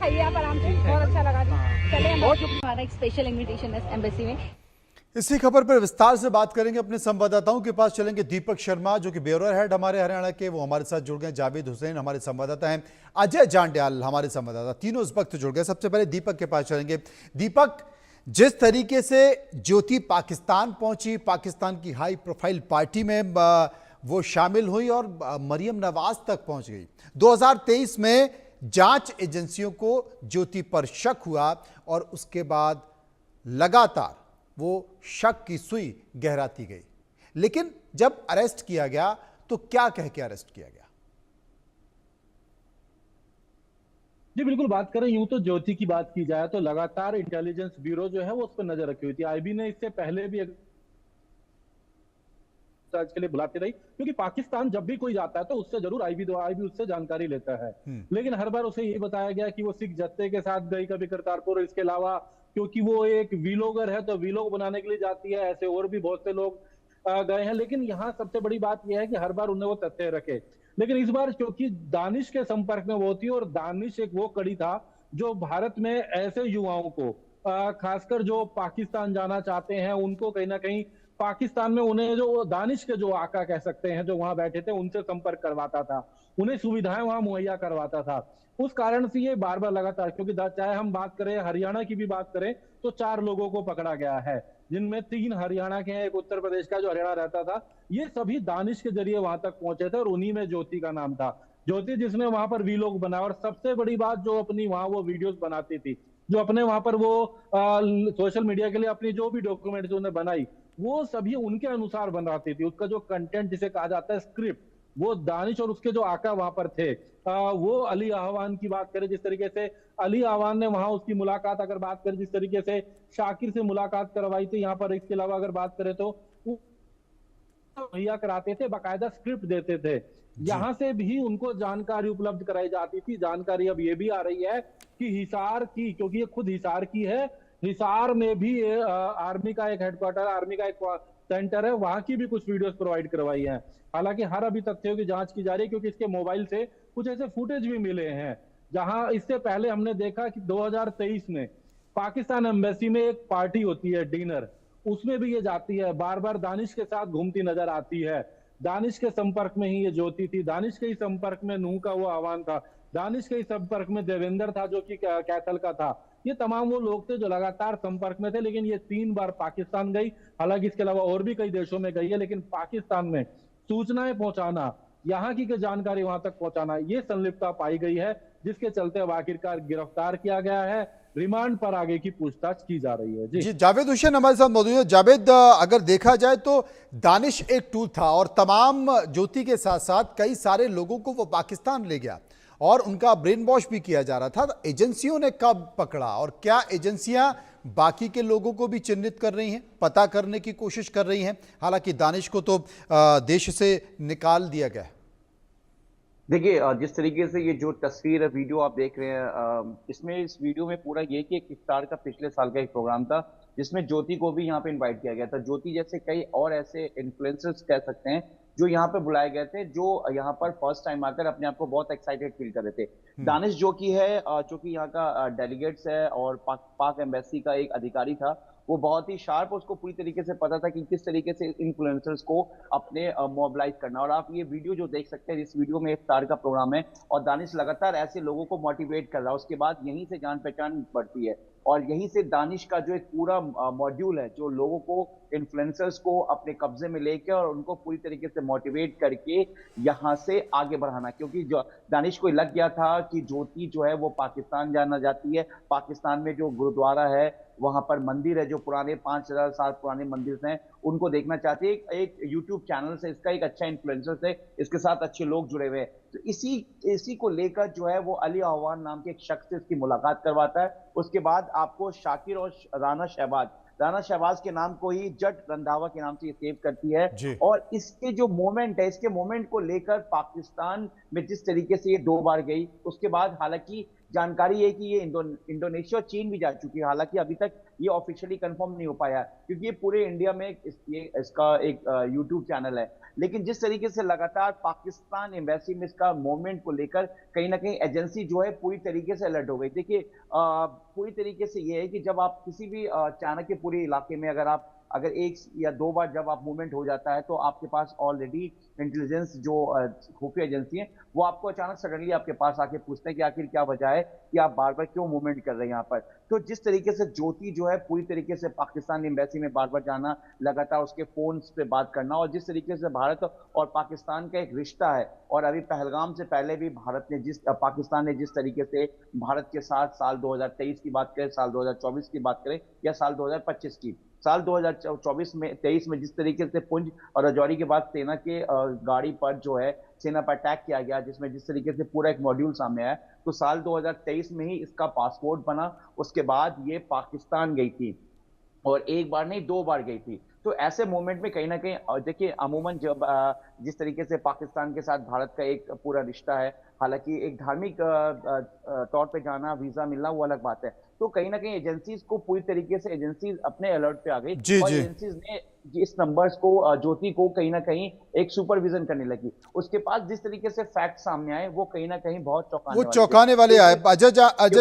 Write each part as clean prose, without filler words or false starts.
खाइए आप आराम से, बहुत अच्छा लगा जी। चले हमारा एक स्पेशल इनविटेशन है एम्बेसी में। इसी खबर पर विस्तार से बात करेंगे, अपने संवाददाताओं के पास चलेंगे। दीपक शर्मा जो कि ब्यूरो हेड हमारे हरियाणा के, वो हमारे साथ जुड़ गए। जावेद हुसैन हमारे संवाददाता हैं, अजय जांड्याल हमारे संवाददाता, तीनों इस वक्त जुड़ गए। सबसे पहले दीपक के पास चलेंगे। दीपक, जिस तरीके से ज्योति पाकिस्तान पहुंची, पाकिस्तान की हाई प्रोफाइल पार्टी में वो शामिल हुई और मरियम नवाज तक पहुंच गई। 2023 में जांच एजेंसियों को ज्योति पर शक हुआ और उसके बाद लगातार वो शक की सुई गहराती गई, लेकिन जब अरेस्ट किया गया तो क्या कह के अरेस्ट किया गया? जी बिल्कुल, बात करें यूं तो ज्योति की बात की जाए तो लगातार इंटेलिजेंस ब्यूरो जो है वो उस पर नजर रखी हुई थी। आईबी ने इससे पहले भी जांच के लिए बुलाती रही, क्योंकि पाकिस्तान जब भी कोई जाता है तो उससे जरूर आईबी उससे जानकारी लेता है। लेकिन हर बार उसे ये बताया गया कि वो सिख जत्थे के साथ गई कभी करतारपुर, इसके अलावा क्योंकि वो एक वीलॉगर है तो वीलॉग बनाने के लिए जाती है, ऐसे और भी बहुत से लोग गए हैं। लेकिन यहाँ सबसे बड़ी बात यह है कि हर बार उन्हें वो तथ्य रखे, लेकिन इस बार क्योंकि दानिश के संपर्क में वो थी, और दानिश एक वो कड़ी था जो भारत में ऐसे युवाओं को खासकर जो पाकिस्तान जाना चाहते हैं उनको कहीं ना कहीं पाकिस्तान में उन्हें जो दानिश के जो आका कह सकते हैं जो वहां बैठे थे उनसे संपर्क करवाता था, उन्हें सुविधाएं वहां मुहैया करवाता था। उस कारण से ये बार बार लगातार, क्योंकि चाहे हम बात करें हरियाणा की भी बात करें तो 4 लोगों को पकड़ा गया है, जिनमें 3 हरियाणा के हैं, एक उत्तर प्रदेश का जो हरियाणा रहता था। ये सभी दानिश के जरिए वहां तक पहुंचे थे और उन्हीं में ज्योति का नाम था। ज्योति जिसने वहां पर वीलॉग बनाया, और सबसे बड़ी बात जो अपनी वहां वो वीडियोस बनाती थी, जो अपने वहां पर वो सोशल मीडिया के लिए अपनी जो भी डॉक्यूमेंट्स उन्हें बनाई वो सभी उनके अनुसार बनाती थी। उसका जो कंटेंट जिसे कहा जाता है स्क्रिप्ट, वो दानिश और उसके जो आका वहां पर थे, वो अली आहवान की बात करें, जिस तरीके से अली आहवान ने वहां उसकी मुलाकात अगर बात करें, जिस तरीके से शाकिर से मुलाकात करवाई थी यहाँ पर, इसके अलावा अगर बात करें तो मुहैया कराते थे, बाकायदा स्क्रिप्ट देते थे। यहाँ से भी उनको जानकारी उपलब्ध कराई जाती थी। जानकारी अब ये भी आ रही है कि हिसार की, क्योंकि ये खुद हिसार की है, हिसार में भी आर्मी का एक हेडक्वार्टर, आर्मी का एक सेंटर है, वहां की भी कुछ वीडियोस प्रोवाइड करवाई हैं। हालांकि हर अभी तथ्यों की जांच की जा रही है, क्योंकि इसके मोबाइल से कुछ ऐसे फुटेज भी मिले हैं जहां इससे पहले हमने देखा कि 2023 में पाकिस्तान एम्बेसी में एक पार्टी होती है डिनर, उसमें भी ये जाती है, बार बार दानिश के साथ घूमती नजर आती है। दानिश के संपर्क में ही ये ज्योति थी, दानिश के ही संपर्क में नूह का वो आह्वान था, दानिश के ही संपर्क में देवेंद्र था जो कि कैथल का था। ये तमाम वो लोग थे जो लगातार संपर्क में थे, लेकिन ये 3 बार पाकिस्तान गई। हालांकि इसके अलावा और भी कई देशों में गई है, लेकिन पाकिस्तान में सूचनाएं पहुंचाना, यहाँ की जानकारी वहां तक पहुंचाना, ये संलिप्तता पाई गई है, जिसके चलते अब आखिरकार गिरफ्तार किया गया है। रिमांड पर आगे की पूछताछ की जा रही है। जी, जावेद हुसैन हमारे साथ मौजूद है। जावेद, अगर देखा जाए तो दानिश एक टूल था और तमाम ज्योति के साथ साथ कई सारे लोगों को वो पाकिस्तान ले गया और उनका ब्रेन वॉश भी किया जा रहा था। तो एजेंसियों ने कब पकड़ा और क्या एजेंसियां बाकी के लोगों को भी चिन्हित कर रही हैं, पता करने की कोशिश कर रही हैं? हालांकि दानिश को तो देश से निकाल दिया गया है। देखिए, जिस तरीके से ये जो तस्वीर वीडियो आप देख रहे हैं, इसमें इस वीडियो में पूरा ये कि एक इफ्तार का पिछले साल का एक प्रोग्राम था जिसमें ज्योति को भी यहाँ पे इनवाइट किया गया था। ज्योति जैसे कई और ऐसे इन्फ्लुएंसर्स कह सकते हैं जो यहाँ पे बुलाए गए थे, जो यहाँ पर फर्स्ट टाइम आकर अपने आप को बहुत एक्साइटेड फील कर रहे थे। दानिश जो कि है, जो कि यहाँ का डेलीगेट्स है और पाक एम्बेसी का एक अधिकारी था, वो बहुत ही शार्प, उसको पूरी तरीके से पता था कि किस तरीके से इन्फ्लुएंसर्स को अपने मोबिलाइज करना। और आप ये वीडियो जो देख सकते हैं, इस वीडियो में इफ्तार का प्रोग्राम है और दानिश लगातार ऐसे लोगों को मोटिवेट कर रहा है। उसके बाद यहीं से जान पहचान बढ़ती है और यहीं से दानिश का जो एक पूरा मॉड्यूल है, जो लोगों को, इन्फ्लुएंसर्स को अपने कब्जे में लेकर और उनको पूरी तरीके से मोटिवेट करके यहाँ से आगे बढ़ाना। क्योंकि जो दानिश को लग गया था कि ज्योति जो है वो पाकिस्तान जाना चाहती है, पाकिस्तान में जो गुरुद्वारा है, वहां पर मंदिर है, जो पुराने 5000 साल पुराने मंदिर हैं, उनको देखना चाहते हैं। एक यूट्यूब चैनल से इसका एक अच्छा इन्फ्लुएंसर से इसके साथ अच्छे लोग जुड़े हुए हैं, तो इसी को लेकर जो है वो अली आहवान नाम के एक शख्स से इसकी मुलाकात करवाता है। उसके बाद आपको शाकिर और राना शहबाज के नाम को ही जट रंधावा के नाम से ये सेव करती है। और इसके जो मोमेंट है, इसके मोमेंट को लेकर पाकिस्तान में जिस तरीके से ये 2 बार गई, उसके बाद हालांकि जानकारी है कि ये इंडोनेशिया और चीन भी जा चुकी है। हालांकि अभी तक ये ऑफिशियली कंफर्म नहीं हो पाया क्योंकि ये पूरे इंडिया में इसका एक यूट्यूब चैनल है। लेकिन जिस तरीके से लगातार पाकिस्तान एम्बेसी में इसका मूवमेंट को लेकर कहीं ना कहीं एजेंसी जो है पूरी तरीके से अलर्ट हो गई। देखिए पूरी तरीके से ये है कि जब आप किसी भी चाणक्यपुरी इलाके में अगर एक या दो बार जब आप मूवमेंट हो जाता है तो आपके पास ऑलरेडी इंटेलिजेंस जो खुफिया एजेंसी है वो आपको अचानक सडनली आपके पास आके पूछते हैं कि आखिर क्या वजह है कि आप बार बार क्यों मूवमेंट कर रहे हैं यहाँ पर। तो जिस तरीके से ज्योति जो है पूरी तरीके से पाकिस्तान एम्बेसी में बार बार जाना, लगातार उसके फोन पे बात करना, और जिस तरीके से भारत और पाकिस्तान का एक रिश्ता है, और अभी पहलगाम से पहले भी पाकिस्तान ने जिस तरीके से भारत के साथ साल 2023 की बात करें, साल 2024 की बात करें या साल 2025 की, साल 2023 में जिस तरीके से पुंछ और राजौरी के बाद सेना के गाड़ी पर जो है सेना पर अटैक किया गया, जिसमें जिस तरीके से पूरा एक मॉड्यूल सामने आया, तो साल 2023 में ही इसका पासपोर्ट बना। उसके बाद ये पाकिस्तान गई थी और एक बार नहीं 2 बार गई थी। तो ऐसे मोमेंट में कहीं ना कहीं देखिए अमूमन जब जिस तरीके से पाकिस्तान के साथ भारत का एक पूरा रिश्ता है, हालांकि एक धार्मिक तौर पे जाना, वीजा मिलना वो अलग बात है, तो कहीं ना कहीं एजेंसीज को पूरी तरीके से एजेंसीज अपने अलर्ट पे आ गई और एजेंसीज ने इस नंबर्स को ज्योति को कहीं ना कहीं एक सुपरविजन करने लगी। उसके पास जिस तरीके से फैक्ट सामने आए वो कहीं ना कहीं बहुत चौंकाने वाले आए। अजय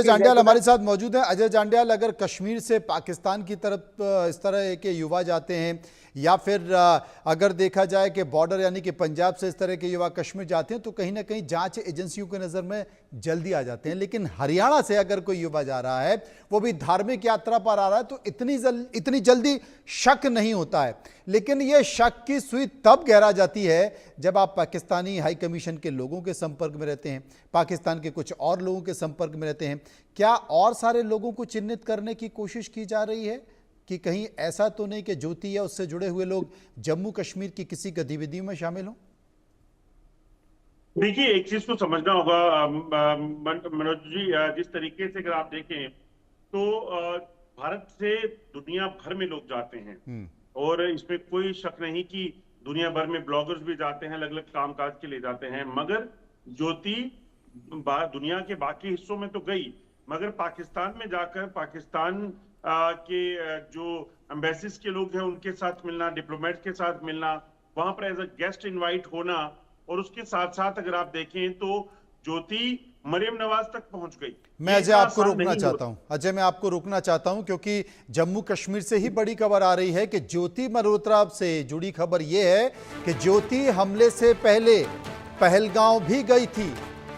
जांड्याल हमारे साथ मौजूद हैं। अजय जांड्याल, अगर कश्मीर से पाकिस्तान की तरफ इस तरह के युवा जाते हैं या फिर अगर देखा जाए कि बॉर्डर यानी कि पंजाब से इस तरह के युवा कश्मीर जाते हैं तो कहीं ना कहीं जांच एजेंसियों की नज़र में जल्दी आ जाते हैं, लेकिन हरियाणा से अगर कोई युवा जा रहा है, वो भी धार्मिक यात्रा पर आ रहा है, तो इतनी जल्दी शक नहीं होता है। लेकिन ये शक की सुई तब गहरा जाती है जब आप पाकिस्तानी हाई कमीशन के लोगों के संपर्क में रहते हैं, पाकिस्तान के कुछ और लोगों के संपर्क में रहते हैं। क्या और सारे लोगों को चिन्हित करने की कोशिश की जा रही है कि कहीं ऐसा तो नहीं कि ज्योति या उससे जुड़े हुए लोग जम्मू कश्मीर की किसी गतिविधि में शामिल हों? देखिए, एक चीज को समझना होगा मनोज जी, जिस तरीके से अगर आप देखें तो भारत से दुनिया भर में लोग जाते हैं और इसमें कोई शक नहीं कि दुनिया भर में ब्लॉगर्स भी जाते हैं, अलग अलग कामकाज के लिए जाते हैं। मगर ज्योति दुनिया के बाकी हिस्सों में तो गई, मगर पाकिस्तान में जाकर पाकिस्तान के जो एम्बेसीज के लोग हैं उनके साथ मिलना, डिप्लोमेट के साथ मिलना, वहां पर एज अ गेस्ट इनवाइट होना, और उसके साथ साथ अगर आप देखें तो ज्योति मरियम नवाज तक पहुंच गई। मैं अजय आपको रोकना चाहता हूं, अजय मैं आपको रोकना चाहता हूं क्योंकि जम्मू कश्मीर से ही बड़ी खबर आ रही है कि ज्योति मल्होत्रा से जुड़ी खबर यह है कि ज्योति हमले से पहले पहलगांव भी गई थी।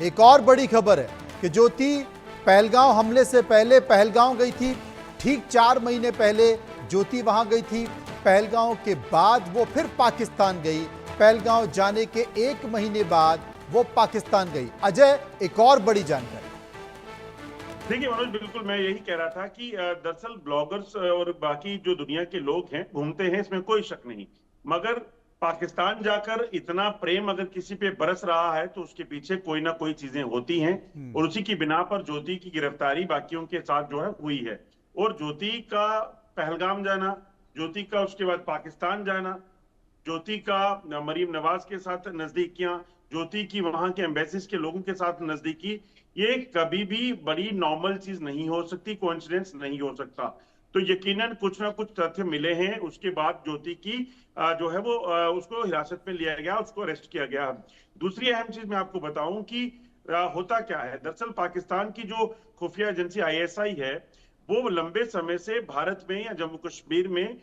एक और बड़ी खबर है कि ज्योति पहलगांव हमले से पहले पहलगांव गई थी। ठीक 4 महीने पहले ज्योति वहां गई थी। पहलगांव के बाद वो फिर पाकिस्तान गई। पहलगांव जाने के 1 महीने बाद वो पाकिस्तान गई। अजय, एक और बड़ी जानकारी। देखिए मनोज, बिल्कुल मैं यही कह रहा था कि दरअसल ब्लॉगर्स और बाकी जो दुनिया के लोग हैं घूमते हैं, इसमें कोई शक नहीं, मगर पाकिस्तान जाकर इतना प्रेम अगर किसी पे बरस रहा है तो उसके पीछे कोई ना कोई चीजें होती हैं, और उसी की बिना पर ज्योति की गिरफ्तारी बाकियों के साथ जो है हुई है। और ज्योति का पहलगाम जाना, ज्योति का उसके बाद पाकिस्तान जाना, ज्योति का मरीम नवाज के साथ नजदीकियां, ज्योति की वहां के एम्बेसीज के लोगों के साथ नजदीकी, ये कभी भी बड़ी नॉर्मल चीज नहीं हो सकती, कोइंसिडेंस नहीं हो सकता। तो यकीनन कुछ ना कुछ तथ्य मिले हैं। उसके बाद ज्योति की जो है वो उसको हिरासत में लिया गया, उसको अरेस्ट किया गया। दूसरी अहम चीज मैं आपको बताऊं कि होता क्या है, दरअसल पाकिस्तान की जो खुफिया एजेंसी ISI है वो लंबे समय से भारत में या जम्मू कश्मीर में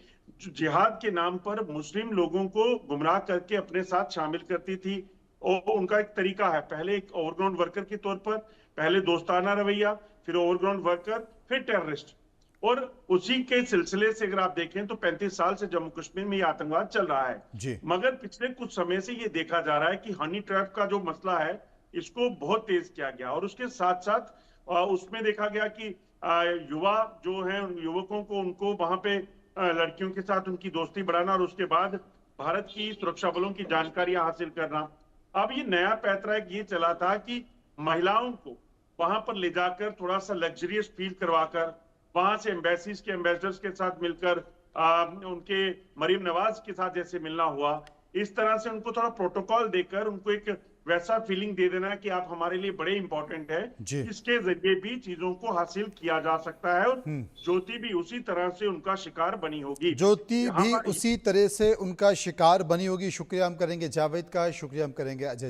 जिहाद के नाम पर मुस्लिम लोगों को गुमराह करके अपने साथ शामिल करती थी। और उनका एक तरीका है, पहले एक ओवरग्राउंड वर्कर के तौर पर, पहले दोस्ताना रवैया, फिर ओवरग्राउंड वर्कर, फिर टेररिस्ट। और उसी के सिलसिले से अगर आप देखें तो 35 साल से जम्मू कश्मीर में ये आतंकवाद चल रहा है। मगर पिछले कुछ समय से ये देखा जा रहा है कि हनी ट्रैप का जो मसला है इसको बहुत तेज किया गया, और उसके साथ साथ उसमें देखा गया कि युवा जो हैं, उन युवकों को उनको वहां पे लड़कियों के साथ उनकी दोस्ती बढ़ाना और उसके बाद भारत की सुरक्षा बलों की जानकारियां हासिल करना। अब ये नया पैतरा ये चला था कि महिलाओं को वहां पर ले जाकर थोड़ा सा लग्जरियस फील करवाकर, वहां से एम्बेसीज के एम्बेसडर्स के साथ मिलकर उनके मरीम नवाज के साथ जैसे मिलना हुआ, इस तरह से उनको थोड़ा प्रोटोकॉल देकर उनको एक वैसा फीलिंग दे देना कि आप हमारे लिए बड़े इंपॉर्टेंट है, जी। इसके जरिए भी चीजों को हासिल किया जा सकता है। और ज्योति भी उसी तरह से उनका शिकार बनी होगी। ज्योति यहाँ भी पर उसी तरह से उनका शिकार बनी होगी। शुक्रिया हम करेंगे जावेद का, शुक्रिया हम करेंगे अजय।